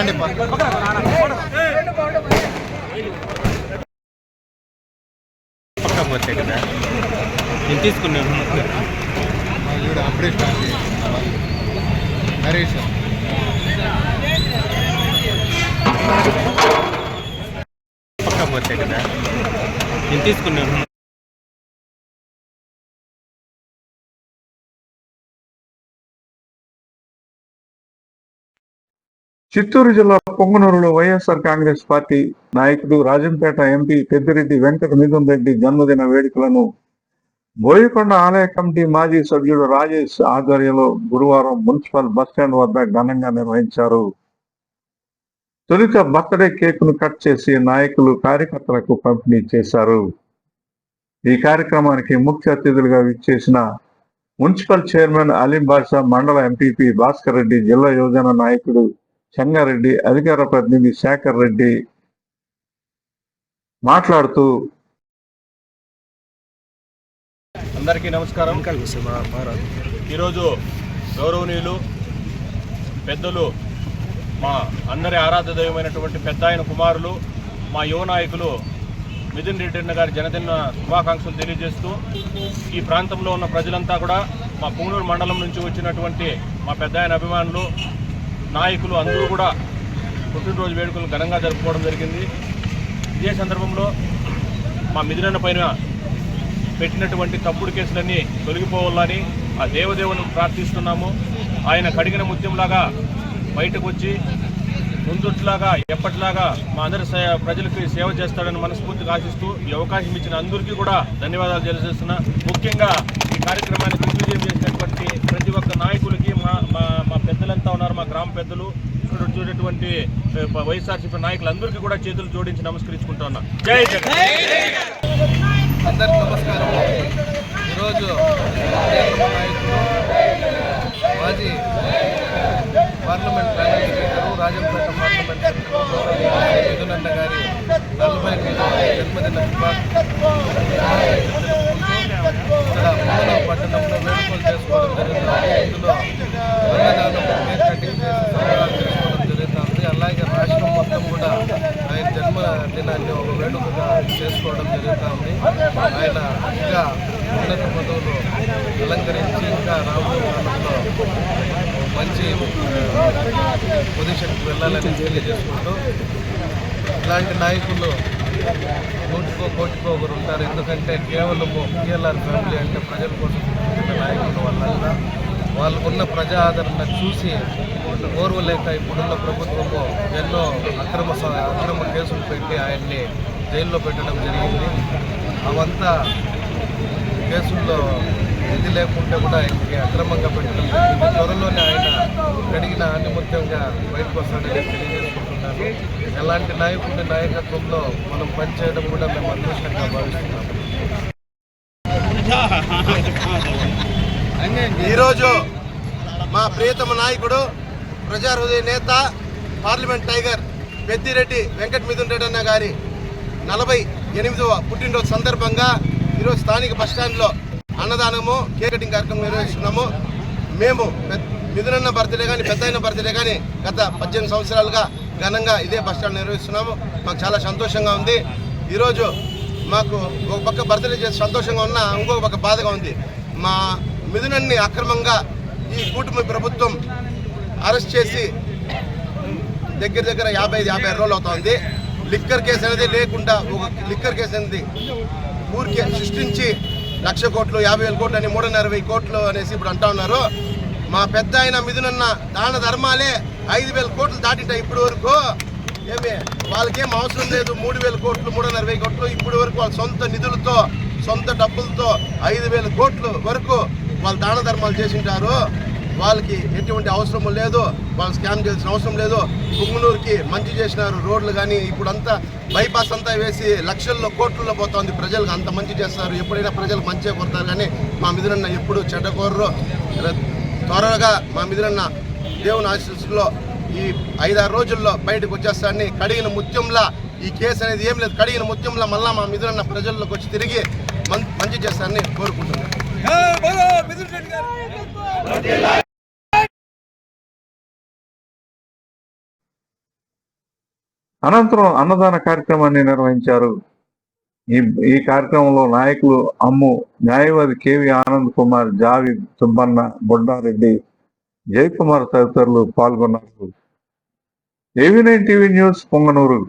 రండి పక్క పోతే కదా నేను తీసుకున్నాను అప్పుడే స్టార్ట్ నరేష్ పక్క పోతే కదా నేను తీసుకున్నాను. చిత్తూరు జిల్లా పొంగనూరులో వైఎస్ఆర్ కాంగ్రెస్ పార్టీ నాయకుడు రాజంపేట ఎంపీ పెద్దిరెడ్డి వెంకట మిథున్ రెడ్డి జన్మదిన వేడుకలను బోయకొండ ఆలయ కమిటీ మాజీ సభ్యుడు రాజేష్ ఆధ్వర్యంలో గురువారం మున్సిపల్ బస్టాండ్ వద్ద ఘనంగా నిర్వహించారు. తొలుత బర్త్డే కేకును కట్ చేసి నాయకులు కార్యకర్తలకు పంపిణీ చేశారు. ఈ కార్యక్రమానికి ముఖ్య అతిథులుగా విచ్చేసిన మున్సిపల్ చైర్మన్ అలీం బాషా, మండల ఎంపీపీ భాస్కర్ రెడ్డి, జిల్లా యువజన నాయకుడు చెంగారెడ్డి, అధికార ప్రతినిధి శేఖర్ రెడ్డి మాట్లాడుతూ అందరికీ నమస్కారం. ఈరోజు గౌరవనీయులు పెద్దలు మా అందరి ఆరాధ్య దైవమైనటువంటి పెద్ద ఆయన కుమారులు మా యువ నాయకులు మిథున్ రెడ్డి అన్న గారి జన్మదిన శుభాకాంక్షలు తెలియజేస్తూ ఈ ప్రాంతంలో ఉన్న ప్రజలంతా కూడా మా పుంగనూరు మండలం నుంచి వచ్చినటువంటి మా పెద్ద ఆయన అభిమానులు నాయకులు అందరూ కూడా పుట్టినరోజు వేడుకలు ఘనంగా జరుపుకోవడం జరిగింది. ఇదే సందర్భంలో మా మిథునన్న పైన పెట్టినటువంటి తప్పుడు కేసులన్నీ తొలగిపోవాలని ఆ దేవదేవుని ప్రార్థిస్తున్నాము. ఆయన కడిగిన ముత్యంలాగా బయటకు వచ్చి ముందుట్లాగా ఎప్పటిలాగా మా అందరి ప్రజలకి సేవ చేస్తాడని మనస్ఫూర్తిగా ఆశిస్తూ ఈ అవకాశం ఇచ్చిన అందరికీ కూడా ధన్యవాదాలు తెలియజేస్తున్నా. ముఖ్యంగా ఈ కార్యక్రమాన్ని దిగ్విజయం చేసినటువంటి ప్రతి ఒక్క నాయకులకి మా పెద్దలంతా ఉన్నారు, మా గ్రామ పెద్దలు, ఇక్కడ చూసేటువంటి వైఎస్ఆర్సీపీ నాయకులందరికీ కూడా చేతులు జోడించి నమస్కరించుకుంటా ఉన్నా. జై జగన్. అందరికీ నమస్కారం. ఈరోజు నాయకులు మాజీ parliament panel speaker, Rajampet parliament మిథునన్న గారి 45వ జన్మదిన ఇక్కడ పొంగనూరు పట్టణంలో వేడుకలు చేసుకోవడం జరుగుతుంది. ఇందులో అన్నదానం, కేక్ కటింగ్ చేసుకోవడం జరుగుతుంది. అలాగే రాష్ట్రం మొత్తం కూడా ఆయన జన్మదినాన్ని ఒక వేడుకగా చేసుకోవడం జరుగుతుంది. ఆయన ఇంకా ఉన్నత పదవులు అలంకరించి ఇంకా రాబోయే కాలంలో మంచి పొజిషన్కి వెళ్ళాలని తెలియజేసుకుంటూ, ఇలాంటి నాయకులు నూటికో కోటికో ఒకరు ఉంటారు. ఎందుకంటే కేవలము పిఎల్ఆర్ ఫ్యామిలీ అంటే ప్రజల కోసం నాయకుల వల్ల వాళ్ళకున్న ప్రజా ఆదరణ చూసి ఓర్వలేక ఇప్పుడున్న ప్రభుత్వము ఎన్నో అక్రమ కేసులు పెట్టి ఆయన్ని జైల్లో పెట్టడం జరిగింది. అవంతా కేసుల్లో ఇది లేకుంటే కూడా ఆయనకి అక్రమంగా పెట్టడం జరిగింది. త్వరలోనే ఆయన కడిగిన ఆనిముత్యంగా బయటకు వస్తాడని తెలియజేసుకుంటున్నాను. ఎలాంటి నాయకుడి నాయకత్వంలో మనం పనిచేయడం కూడా మేము అదృష్టంగా భావిస్తున్నాము. ఈరోజు మా ప్రియతమ నాయకుడు, ప్రజా హృదయ నేత, పార్లమెంట్ టైగర్ పెద్దిరెడ్డి వెంకట మిథున్ రెడ్డి అన్న గారి 48వ పుట్టినరోజు సందర్భంగా ఈరోజు స్థానిక బస్టాండ్లో అన్నదానము, కేక్ కటింగ్ కార్యక్రమం నిర్వహిస్తున్నాము. మేము మిథునన్న బర్త్డే కానీ పెద్ద అయిన బర్త్డే కానీ గత 18 సంవత్సరాలుగా ఘనంగా ఇదే బస్టాండ్ నిర్వహిస్తున్నాము. మాకు చాలా సంతోషంగా ఉంది. ఈరోజు మాకు ఒక పక్క బర్త్డే చేసి సంతోషంగా ఉన్నా ఇంకొక పక్క బాధగా ఉంది. మా మిథునన్ని అక్రమంగా ఈ కూటమి ప్రభుత్వం అరెస్ట్ చేసి దగ్గర 50 రోజులు అవుతుంది. లిక్కర్ కేసు అనేది లేకుండా ఒక లిక్కర్ కేసు అనేది ఊరికే సృష్టించి 1,00,000 కోట్లు, 50,000 కోట్లు అని 360 కోట్లు అనేసి ఇప్పుడు అంటా ఉన్నారు. మా పెద్ద ఆయన మిథునన్న దాన ధర్మాలే 5,000 కోట్లు దాటింటాయి ఇప్పటి వరకు. ఏమి వాళ్ళకేం అవసరం లేదు. 3,000 కోట్లు, 360 కోట్లు ఇప్పటి వరకు వాళ్ళ సొంత నిధులతో, సొంత డబ్బులతో 5,000 కోట్లు వరకు వాళ్ళు దాన ధర్మాలు చేసింటారు. వాళ్ళకి ఎటువంటి అవసరం లేదు, వాళ్ళు స్కామ్ చేయాల్సిన అవసరం లేదు. పుంగనూరుకి మంచి చేసినారు. రోడ్లు కానీ ఇప్పుడంతా బైపాస్ అంతా వేసి లక్షల్లో కోట్లలో పోతుంది. ప్రజలకు అంత మంచి చేస్తారు. ఎప్పుడైనా ప్రజలకు మంచిగా కొడతారు. కానీ మా మిథునన్న ఎప్పుడు చెడ్డ కోరరు. త్వరగా మా మిథునన్న దేవుని ఆశీస్సులో ఈ 5-6 రోజుల్లో బయటకు వచ్చేస్తారని, కడిగిన ముత్యంలా ఈ కేసు అనేది ఏం లేదు, కడిగిన ముత్యంలా మళ్ళా మా మిథునన్న ప్రజల్లోకి వచ్చి తిరిగి మంచి చేస్తారని కోరుకుంటున్నాను. అనంతరం అన్నదాన కార్యక్రమాన్ని నిర్వహించారు. ఈ కార్యక్రమంలో నాయకులు అమ్ము, న్యాయవాది కేవి ఆనంద్ కుమార్, జావీద్, సుబ్బన్న, బొడ్డారెడ్డి, జయకుమార్ తదితరులు పాల్గొన్నారు. AV9 TV news, Punganur.